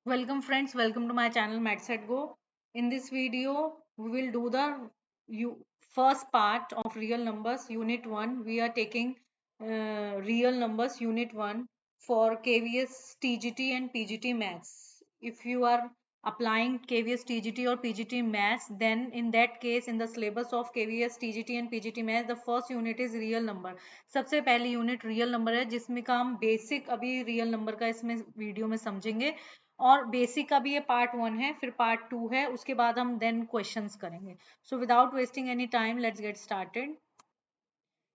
Welcome friends, welcome to my channel Maths at Go. In this video, we will do the first part of real numbers unit 1. We are taking real numbers unit 1 for KVS, TGT and PGT Maths. If you are applying KVS, TGT or PGT Maths, then in that case in the syllabus of KVS, TGT and PGT Maths, the first unit is real number. सबसे पहली unit real number है जिसमें का हम basic अभी real number का इसमें video में समझेंगे और बेसिक का भी ये पार्ट 1 है, फिर पार्ट 2 है, उसके बाद हम देन क्वेश्चंस करेंगे. So without wasting any time let's get started.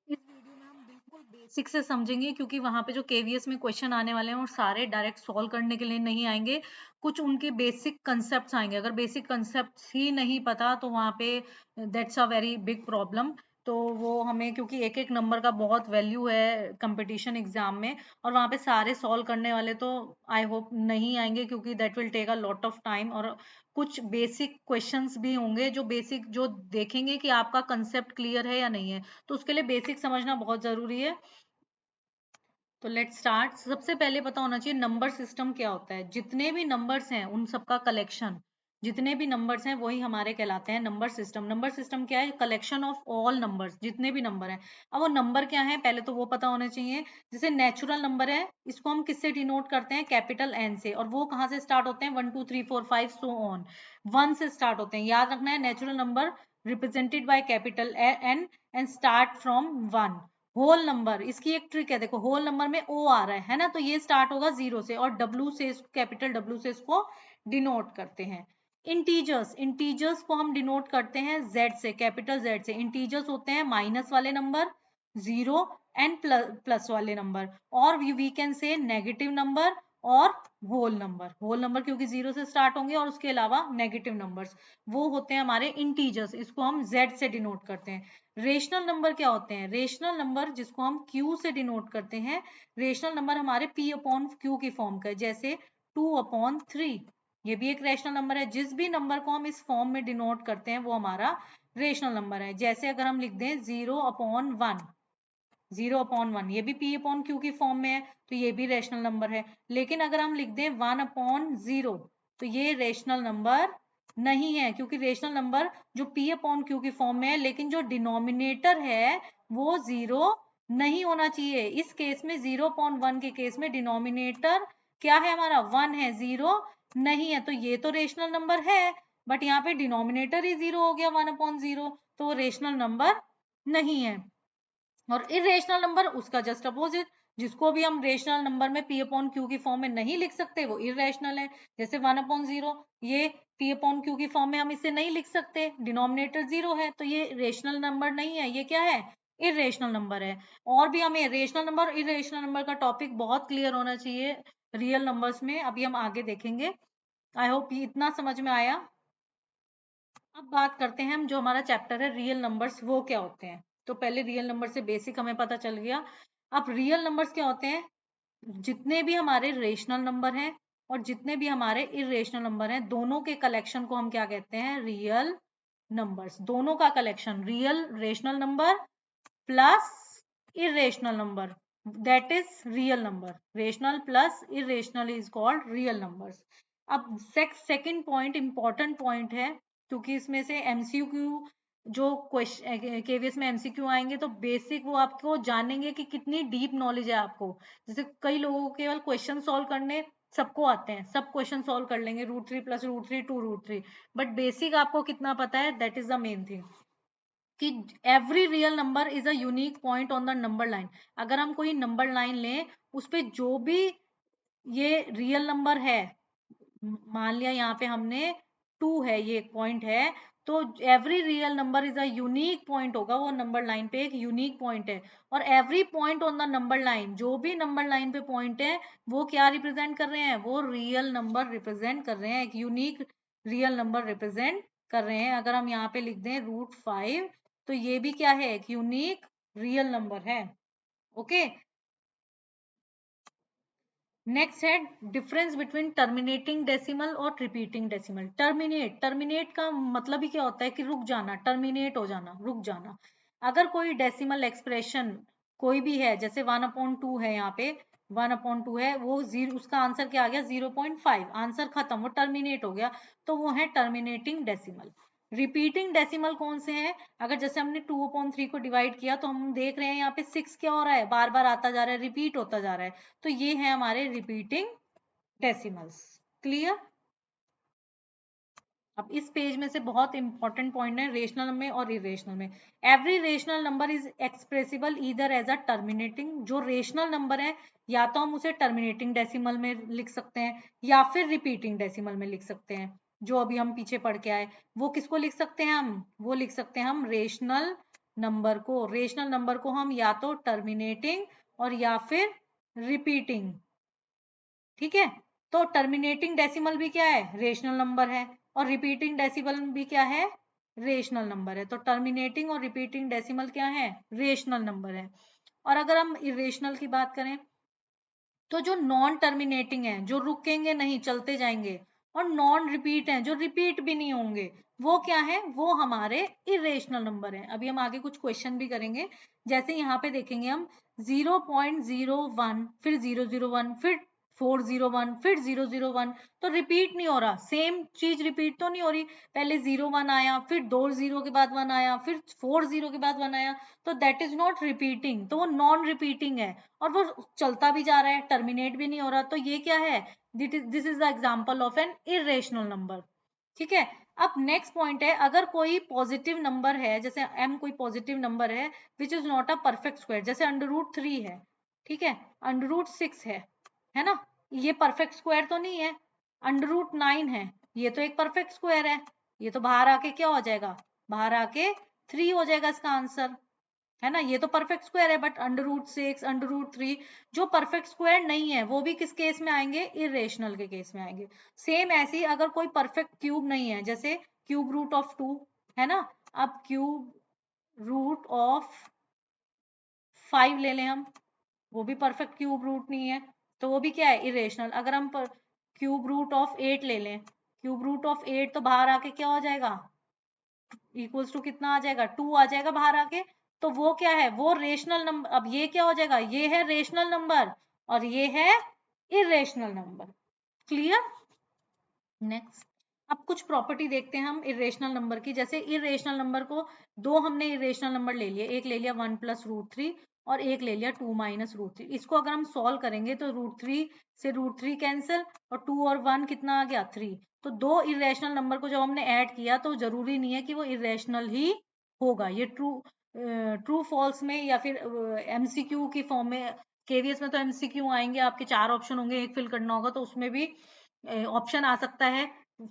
इस वीडियो में हम बिल्कुल बेसिक से समझेंगे क्योंकि वहां पे जो केवीएस में क्वेश्चन आने वाले हैं वो सारे डायरेक्ट सॉल्व करने के लिए नहीं आएंगे. कुछ उनके बेसिक कंसेप्ट्स आएंगे. अगर बेसिक कंसेप्ट्स ही नहीं पता तो वहां पे that's a very big problem. तो वो हमें क्योंकि एक एक नंबर का बहुत वैल्यू है कंपटीशन एग्जाम में और वहां पे सारे सॉल्व करने वाले तो आई होप नहीं आएंगे क्योंकि that will take a lot of time. और कुछ बेसिक क्वेश्चंस भी होंगे जो बेसिक जो देखेंगे कि आपका कंसेप्ट क्लियर है या नहीं है, तो उसके लिए बेसिक समझना बहुत जरूरी है. तो लेट्स स्टार्ट. सबसे पहले पता होना चाहिए नंबर सिस्टम क्या होता है. जितने भी नंबर्स हैं उन सबका कलेक्शन, जितने भी नंबर्स हैं वही हमारे कहलाते हैं नंबर सिस्टम. नंबर सिस्टम क्या है? कलेक्शन ऑफ ऑल नंबर्स, जितने भी नंबर हैं. अब वो नंबर क्या है पहले तो वो पता होना चाहिए. जैसे नेचुरल नंबर है, इसको हम किससे डिनोट करते हैं? कैपिटल एन से. और वो कहाँ से स्टार्ट होते हैं? 1 2 3 4 5 सो ऑन, 1 से स्टार्ट होते हैं. याद रखना है natural number represented by capital N and start from 1. Whole number, इसकी एक ट्रिक है, देखो होल नंबर में ओ आ रहा है ना, तो ये स्टार्ट होगा 0 से और डब्ल्यू से, कैपिटल डब्ल्यू से इसको डिनोट करते हैं. इंटीजर्स, इंटीजर्स को हम डिनोट करते हैं जेड से, कैपिटल जेड से. इंटीजर्स होते हैं माइनस वाले नंबर, जीरो एंड प्लस वाले नंबर. और we can say negative number और होल नंबर. होल नंबर क्योंकि जीरो से स्टार्ट होंगे और उसके अलावा नेगेटिव नंबर्स, वो होते हैं हमारे इंटीजर्स. इसको हम जेड से डिनोट करते हैं. रेशनल नंबर क्या होते हैं? रेशनल नंबर जिसको हम क्यू से डिनोट करते हैं. रेशनल नंबर हमारे पी अपॉन क्यू की फॉर्म का है, जैसे 2/3. ये भी एक रेशनल नंबर है. जिस भी नंबर को हम इस फॉर्म में डिनोट करते हैं वो हमारा रेशनल नंबर है. जैसे अगर हम लिख दें 0/1, 0/1, ये भी पी अपॉन क्यू की फॉर्म में है तो ये भी रेशनल नंबर है. लेकिन अगर हम लिख दें 1/0 तो ये रेशनल नंबर नहीं है, क्योंकि रेशनल नंबर जो पी अपॉन क्यू की फॉर्म में है लेकिन जो डिनोमिनेटर है वो जीरो नहीं होना चाहिए. इस केस में 0/1 के केस में डिनोमिनेटर क्या है हमारा? 1 है, जीरो नहीं है. तो ये तो रेशनल नंबर है बट यहाँ पे डिनोमिनेटर ही जीरो हो गया 1/0, तो वो रेशनल नंबर नहीं है. और इरेशनल नंबर उसका जस्ट अपोजिट, जिसको भी हम रेशनल नंबर में पी अपॉन क्यू की फॉर्म में नहीं लिख सकते वो इरेशनल है. जैसे 1/0, ये पी अपॉन क्यू की फॉर्म में हम इसे नहीं लिख सकते, डिनोमिनेटर जीरो है, तो ये रेशनल नंबर नहीं है, ये क्या है? इरेशनल नंबर है. और भी हमें रेशनल नंबर और इरेशनल नंबर का टॉपिक बहुत क्लियर होना चाहिए रियल नंबर्स में, अभी हम आगे देखेंगे. आई होप ये इतना समझ में आया. अब बात करते हैं हम, जो हमारा चैप्टर है रियल नंबर्स वो क्या होते हैं. तो पहले रियल नंबर से बेसिक हमें पता चल गया. अब रियल नंबर्स क्या होते हैं? जितने भी हमारे रेशनल नंबर हैं और जितने भी हमारे इरेशनल नंबर हैं, दोनों के कलेक्शन को हम क्या कहते हैं? Real numbers. दोनों का collection, real rational number plus irrational number, that is real number. Rational plus irrational is called real numbers. अब सेकंड पॉइंट इंपॉर्टेंट पॉइंट है, क्योंकि इसमें से एमसीक्यू जो क्वेश्चन केवीएस में एमसीक्यू आएंगे तो बेसिक वो आपको जानेंगे कि कितनी डीप नॉलेज है आपको. जैसे कई लोगों को केवल क्वेश्चन सॉल्व करने सबको आते हैं, सब क्वेश्चन सॉल्व कर लेंगे, √3 + √3 2√3, बट बेसिक आपको कितना पता है? That is the main thing कि every real number is a unique point on the number line. अगर हम कोई नंबर लाइन लें, उस पे जो भी ये रियल नंबर है, मान लिया यहाँ पे हमने 2 है, ये पॉइंट है, तो every real number is a unique point होगा, वो नंबर लाइन पे एक यूनिक पॉइंट है. और every point on the number line, जो भी नंबर लाइन पे पॉइंट है वो क्या रिप्रेजेंट कर रहे हैं? वो रियल नंबर रिप्रेजेंट कर रहे हैं, एक यूनिक रियल नंबर रिप्रेजेंट कर रहे हैं. अगर हम यहाँ पे लिख दें √5 तो ये भी क्या है? एक यूनिक रियल नंबर है. ओके. नेक्स्ट है डिफरेंस बिटवीन टर्मिनेटिंग डेसिमल और रिपीटिंग डेसिमल. टर्मिनेट, टर्मिनेट का मतलब ही क्या होता है? कि रुक जाना, टर्मिनेट हो जाना, रुक जाना. अगर कोई डेसिमल एक्सप्रेशन कोई भी है, जैसे 1/2 है यहाँ पे, 1/2 है, वो जीरो, उसका आंसर क्या आ गया 0.5, आंसर खत्म, वो टर्मिनेट हो गया, तो वो है टर्मिनेटिंग डेसिमल। रिपीटिंग डेसिमल कौन से हैं? अगर जैसे हमने 2/3 को डिवाइड किया तो हम देख रहे हैं यहाँ पे 6 क्या हो रहा है, बार बार आता जा रहा है, रिपीट होता जा रहा है, तो ये है हमारे रिपीटिंग डेसिमल्स। क्लियर? अब इस पेज में से बहुत इंपॉर्टेंट पॉइंट है रेशनल में और इरेशनल में। Every rational number is expressible either as a terminating, जो रेशनल नंबर है या तो हम उसे टर्मिनेटिंग डेसिमल में लिख सकते हैं या फिर रिपीटिंग डेसिमल में लिख सकते हैं, जो अभी हम पीछे पढ़ के आए। वो किसको लिख सकते हैं हम? वो लिख सकते हैं हम रेशनल नंबर को। रेशनल नंबर को हम या तो टर्मिनेटिंग और या फिर रिपीटिंग, ठीक है। तो टर्मिनेटिंग डेसिमल भी क्या है? रेशनल नंबर है, और रिपीटिंग डेसिमल भी क्या है? रेशनल नंबर है। तो टर्मिनेटिंग और रिपीटिंग डेसिमल क्या है? रेशनल नंबर है। और अगर हम इरेशनल की बात करें तो जो नॉन टर्मिनेटिंग है, जो रुकेंगे नहीं, चलते जाएंगे, और नॉन रिपीट है, जो रिपीट भी नहीं होंगे, वो क्या है? वो हमारे इरेशनल नंबर है। अभी हम आगे कुछ क्वेश्चन भी करेंगे, जैसे यहाँ पे देखेंगे हम 0.01, फिर 001, फिर 401, फिर 001, तो रिपीट नहीं हो रहा, सेम चीज रिपीट तो नहीं हो रही। पहले 01 आया, फिर 20 के बाद 1 आया, फिर 40 के बाद 1 आया, तो दैट इज नॉट रिपीटिंग, तो वो नॉन रिपीटिंग है, और वो चलता भी जा रहा है, टर्मिनेट भी नहीं हो रहा, तो ये क्या है? This is the example of an irrational number. ठीक है। अब नेक्स्ट पॉइंट है, अगर कोई पॉजिटिव नंबर है, जैसे m कोई पॉजिटिव नंबर है which is not a perfect square, जैसे √3 है, ठीक है, √6 है ना, ये परफेक्ट स्क्वायर तो नहीं है। √9 है, ये तो एक परफेक्ट स्क्वायर है, ये तो बाहर आके क्या हो जाएगा? बाहर आके 3 हो जाएगा इसका आंसर, है ना, ये तो परफेक्ट स्क्वायर है। बट √6, √3 जो परफेक्ट स्क्वायर नहीं है, वो भी किस केस में आएंगे? इरेशनल के केस में आएंगे। सेम ऐसे ही अगर कोई परफेक्ट क्यूब नहीं है, जैसे क्यूब रूट ऑफ 2 है ना, अब क्यूब रूट ऑफ 5 ले लें हम, वो भी परफेक्ट क्यूब रूट नहीं है, तो वो भी क्या है? इरेशनल। अगर हम क्यूब रूट ऑफ 8 ले लें, क्यूब रूट ऑफ 8 तो बाहर आके क्या हो जाएगा? इक्वल्स टू कितना आ जाएगा? 2 आ जाएगा बाहर आके, तो वो क्या है? वो रेशनल नंबर। अब ये क्या हो जाएगा? ये है रेशनल नंबर और ये है इरेशनल नंबर। क्लियर? नेक्स्ट, अब कुछ प्रॉपर्टी देखते हैं हम इरेशनल नंबर की। जैसे इरेशनल नंबर को, दो हमने इरेशनल नंबर ले लिए, एक ले लिया 1 + √3 और एक ले लिया 2 - √3। इसको अगर हम सॉल्व करेंगे तो √3 से √3 कैंसिल, और 2 और 1 कितना आ गया? 3। तो दो इरेशनल नंबर को जब हमने ऐड किया तो जरूरी नहीं है कि वो इरेशनल ही होगा। ये ट्रू फॉल्स में या फिर एमसीक्यू की फॉर्म में, केवीएस में तो एमसीक्यू आएंगे, आपके 4 ऑप्शन होंगे, एक फिल करना होगा, तो उसमें भी ऑप्शन आ सकता है।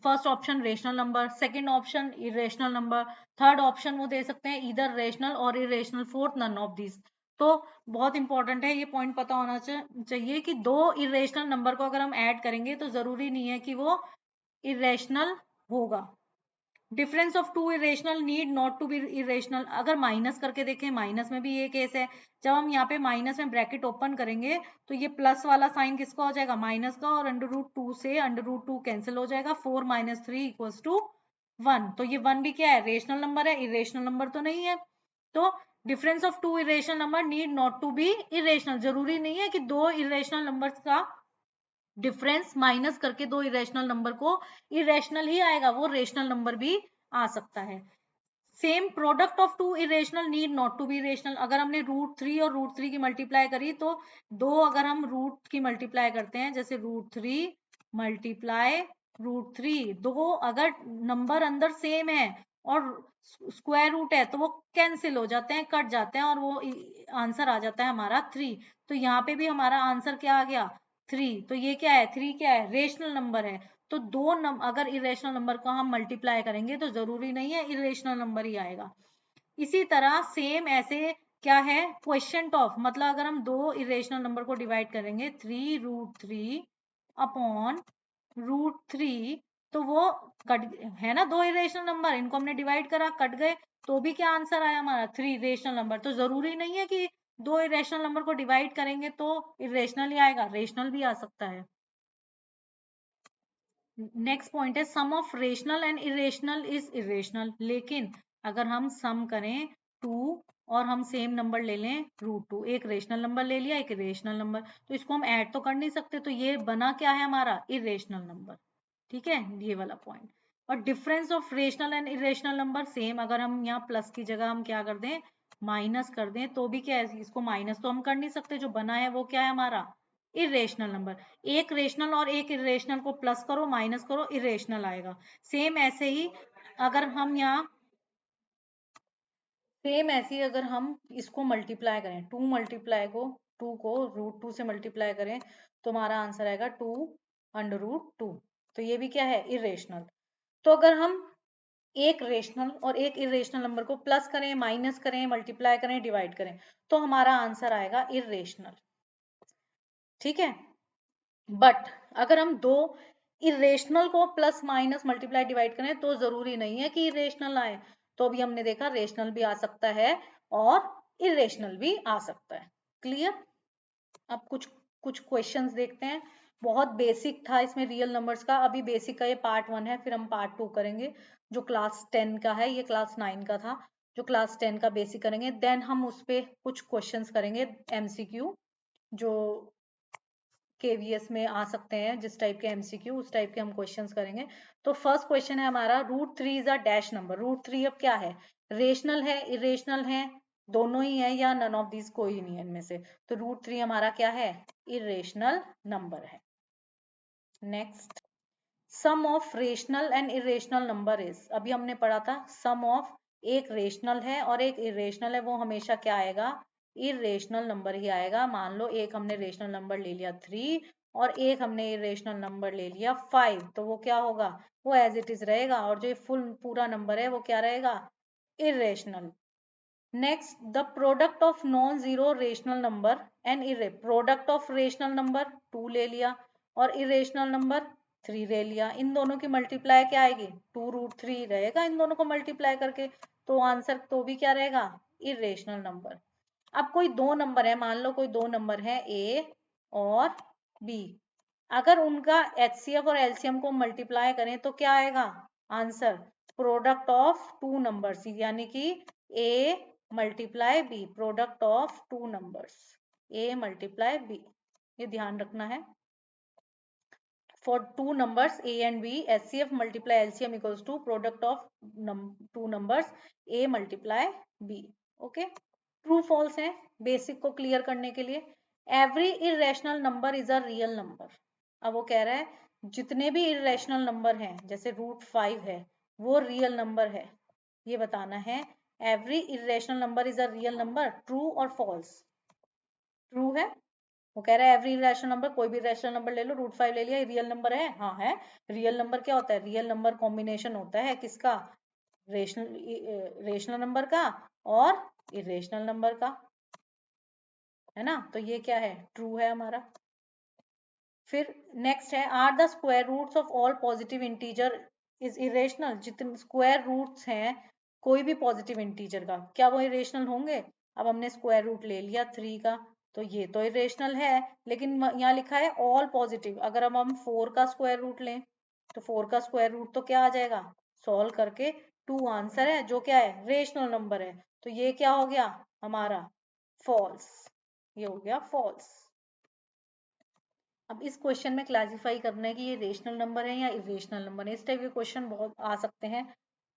First option rational number, second option irrational number, third option वो दे सकते हैं इधर रेशनल और irrational, fourth none of this. तो बहुत इंपॉर्टेंट है, ये पॉइंट पता होना चाहिए कि दो इरेशनल नंबर को अगर हम ऐड करेंगे तो जरूरी नहीं है कि वो इरेशनल होगा। Difference of two irrational need not to be irrational. अगर माइनस करके देखें, माइनस में भी ये केस है, जब हम यहाँ पे माइनस में ब्रैकेट ओपन करेंगे तो ये प्लस वाला साइन किसका हो जाएगा? माइनस का, और √2 से √2 कैंसिल हो जाएगा, 4 - 3 = 1। तो ये 1 भी क्या है? रेशनल नंबर है, इरेशनल नंबर तो नहीं है। तो difference of two irrational number need not to be irrational, जरूरी नहीं है कि दो इरेशनल नंबर्स का डिफरेंस माइनस करके दो इरेशनल नंबर को इरेशनल ही आएगा, वो रेशनल नंबर भी आ सकता है। Same product of two irrational need not to be rational. अगर हमने √3 और √3 की मल्टीप्लाई करी, तो दो अगर हम रूट की मल्टीप्लाई करते हैं, जैसे √3 मल्टीप्लाई √3, दो अगर नंबर अंदर सेम है और स्क्वायर रूट है तो वो कैंसिल हो जाते हैं, कट जाते हैं, और वो आंसर आ जाता है हमारा 3। तो यहाँ पे भी हमारा आंसर क्या आ गया? 3। तो ये क्या है? 3 क्या है? रेशनल नंबर है। तो दो अगर इरेशनल नंबर को हम मल्टीप्लाई करेंगे तो जरूरी नहीं है इरेशनल नंबर ही आएगा। इसी तरह सेम ऐसे क्या है? क्वेश्चन ऑफ, मतलब अगर हम दो इरेशनल नंबर को डिवाइड करेंगे, 3√3 अपॉन √3, तो वो कट है ना, दो इरेशनल नंबर, इनको हमने डिवाइड करा, कट गए, तो भी क्या आंसर आया हमारा? 3 रेशनल नंबर। तो जरूरी नहीं है कि दो इरेशनल नंबर को डिवाइड करेंगे तो इरेशनल ही आएगा, रेशनल भी आ सकता है। नेक्स्ट पॉइंट है sum of rational and irrational is irrational. लेकिन अगर हम सम करें 2 और हम सेम नंबर ले लें √2, एक रेशनल नंबर ले लिया, एक इरेशनल नंबर, तो इसको हम ऐड तो कर नहीं सकते, तो ये बना क्या है हमारा इरेशनल नंबर। ठीक है, ये वाला पॉइंट। और difference of rational and irrational number same, अगर हम यहाँ प्लस की जगह हम क्या कर दें माइनस कर दें तो भी क्या है, इसको माइनस तो हम कर नहीं सकते, जो बना है वो क्या है हमारा इरेशनल नंबर। एक रेशनल और एक इरेशनल को प्लस करो माइनस करो इरेशनल आएगा। सेम ऐसे ही अगर हम यहाँ सेम ऐसी अगर हम इसको मल्टीप्लाई करें, 2 को √2 से मल्टीप्लाई करें तो हमारा आंसर आएगा 2√2। तो ये भी क्या है इरेशनल। तो अगर हम एक रेशनल और एक इरेशनल नंबर को प्लस करें माइनस करें मल्टीप्लाई करें डिवाइड करें तो हमारा आंसर आएगा इरेशनल। ठीक है, बट अगर हम दो इरेशनल को प्लस माइनस मल्टीप्लाई डिवाइड करें तो जरूरी नहीं है कि इरेशनल आए। तो अभी हमने देखा रेशनल भी आ सकता है और इरेशनल भी आ सकता है। क्लियर। अब कुछ कुछ क्वेश्चंस देखते हैं। बहुत बेसिक था इसमें रियल नंबर्स का, अभी बेसिक का ये पार्ट 1 है, फिर हम पार्ट 2 करेंगे। जो क्लास 10 का है, ये क्लास 9 का था। जो क्लास 10 का बेसिक करेंगे, देन हम उस पे कुछ क्वेश्चंस करेंगे MCQ, जो KVS में आ सकते हैं, जिस टाइप के MCQ उस टाइप के हम क्वेश्चंस करेंगे। तो फर्स्ट क्वेश्चन है हमारा √3 इज अ डैश नंबर। √3 अब क्या है, रेशनल है इरेशनल है, दोनों ही है या नन ऑफ दिस कोई नहीं है इनमें से। तो √3 हमारा क्या है इरेशनल नंबर है। Next, sum of rational and irrational number is, अभी हमने पढ़ा था सम ऑफ, एक रेशनल है और एक इरेशनल है, वो हमेशा क्या आएगा इरेशनल नंबर ही आएगा। मान लो एक हमने रेशनल नंबर ले लिया 3 और एक हमने इरेशनल नंबर ले लिया 5, तो वो क्या होगा वो एज इट इज रहेगा, और जो फुल पूरा नंबर है वो क्या रहेगा irrational. Next, the product of non zero rational number and product of rational number 2 ले लिया और इरेशनल नंबर 3 ले लिया, इन दोनों की मल्टीप्लाई क्या आएगी 2√3 रहेगा इन दोनों को मल्टीप्लाई करके, तो आंसर तो भी क्या रहेगा इरेशनल नंबर। अब कोई दो नंबर है, मान लो कोई दो नंबर है A और B, अगर उनका HCF और LCM को मल्टीप्लाई करें तो क्या आएगा answer product of two numbers, यानी कि A multiply B, product of two numbers A multiply B, ये ध्यान रखना है। For two numbers A and B, HCF multiply LCM equals to product of two numbers A multiply B. Okay, true false है basic को clear करने के लिए। Every irrational number is a real number. अब वो कह रहा है जितने भी इरेशनल नंबर हैं, जैसे √5 है वो रियल नंबर है, ये बताना है। Every irrational number is a real number, true और फॉल्स। ट्रू है, वो कह रहा है एवरी रैशनल नंबर, कोई भी रैशनल नंबर ले लो, √5 ले लिया, रियल नंबर है, हाँ है। रियल नंबर क्या होता है, रियल नंबर कॉम्बिनेशन होता है किसका रेशनल नंबर का और इरेशनल नंबर का, है ना। तो ये क्या है ट्रू है हमारा। फिर नेक्स्ट है are the square roots of all positive integer is irrational. जितने स्क्वायर रूट्स हैं कोई भी पॉजिटिव इंटीजर का, क्या वो इरेशनल होंगे। अब हमने स्क्वायर रूट ले लिया 3 का, तो ये तो इरेशनल है, लेकिन यहाँ लिखा है ऑल पॉजिटिव। अगर हम 4 का स्क्वायर रूट लें तो 4 का स्क्वायर रूट तो क्या आ जाएगा सॉल्व करके 2 आंसर है, जो क्या है रेशनल नंबर है। तो ये क्या हो गया हमारा फॉल्स, ये हो गया फॉल्स। अब इस क्वेश्चन में क्लासिफाई करना है कि ये रेशनल नंबर है या इरेशनल नंबर है। इस टाइप के क्वेश्चन बहुत आ सकते हैं,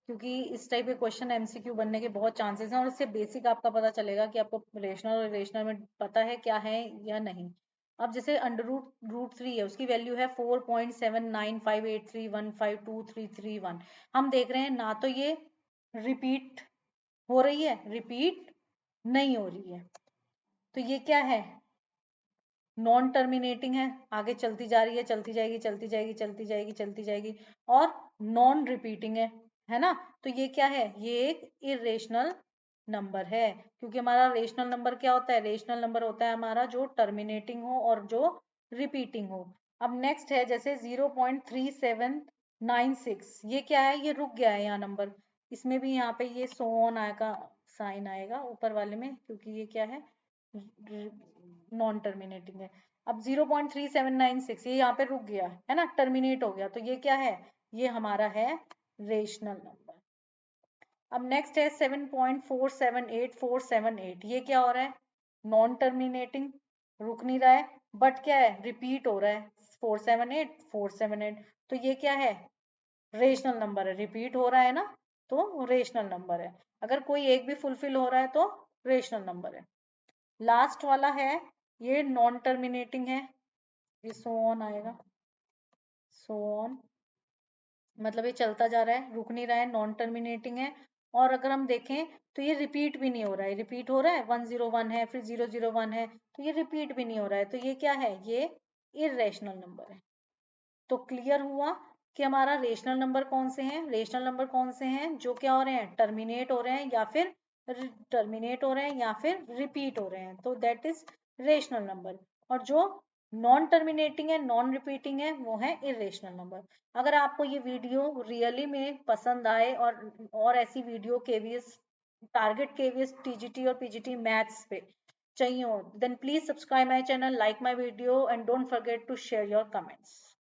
क्योंकि इस टाइप के क्वेश्चन MCQ बनने के बहुत चांसेस हैं, और इससे बेसिक आपका पता चलेगा कि आपको रेशनल और इरेशनल में पता है क्या है या नहीं। अब जैसे √3 है, उसकी वैल्यू है 4.795831523331। हम देख रहे हैं ना तो ये रिपीट हो रही है, रिपीट नहीं हो रही है, तो ये क्या है नॉन टर्मिनेटिंग है, आगे चलती जा रही है, चलती जाएगी चलती जाएगी चलती जाएगी चलती जाएगी, और नॉन रिपीटिंग है ना। तो ये क्या है ये एक इरेशनल नंबर है, क्योंकि हमारा रेशनल नंबर क्या होता है, रेशनल नंबर होता है हमारा जो टर्मिनेटिंग हो और जो रिपीटिंग हो। अब नेक्स्ट है जैसे 0.3796, ये क्या है ये रुक गया है यहाँ नंबर, इसमें भी यहाँ पे ये सो ऑन आएगा, साइन आएगा ऊपर वाले में, क्योंकि ये क्या है नॉन टर्मिनेटिंग है। अब 0.3796 ये यहाँ पे रुक गया है ना, टर्मिनेट हो गया, तो ये क्या है ये हमारा है रेशनल नंबर। अब नेक्स्ट है 7.478478, ये क्या हो रहा है, नॉन टर्मिनेटिंग, रुक नहीं रहा है, बट क्या है, रिपीट हो रहा है, 478 तो ये क्या है, रेशनल नंबर है, रिपीट हो रहा है ना, तो रेशनल नंबर है, अगर कोई एक भी फुलफिल हो रहा है तो रेशनल नंबर है। लास्ट वाला है, ये नॉन टर्मिनेटिंग है, ये सो ऑन आएगा, सो ऑन, मतलब ये चलता जा रहा है, रुक नहीं रहा है, नॉन टर्मिनेटिंग है, और अगर हम देखें तो ये रिपीट भी नहीं हो रहा है, रिपीट हो रहा है 101 है, फिर 001 है, तो ये रिपीट भी नहीं हो रहा है, तो ये क्या है, ये इरेशनल नंबर है। तो क्लियर हुआ कि हमारा रेशनल नंबर कौन से हैं, रेशनल नंबर कौन से हैं जो क्या हो रहे हैं, टर्मिनेट हो रहे हैं या फिर रिपीट हो रहे हैं, तो दैट इज रेशनल नंबर। और जो नॉन टर्मिनेटिंग है, नॉन रिपीटिंग है, वो है इरेशनल नंबर। अगर आपको ये वीडियो रियली में पसंद आए और ऐसी video KVS, target KVS, TGT और पीजीटी मैथ्स पे चाहिए हो, then please subscribe my channel, like my video and don't forget to share your comments.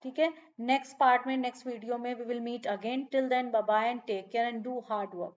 ठीक है, नेक्स्ट पार्ट में, नेक्स्ट वीडियो में we will meet again, till then bye bye and take care and do hard work.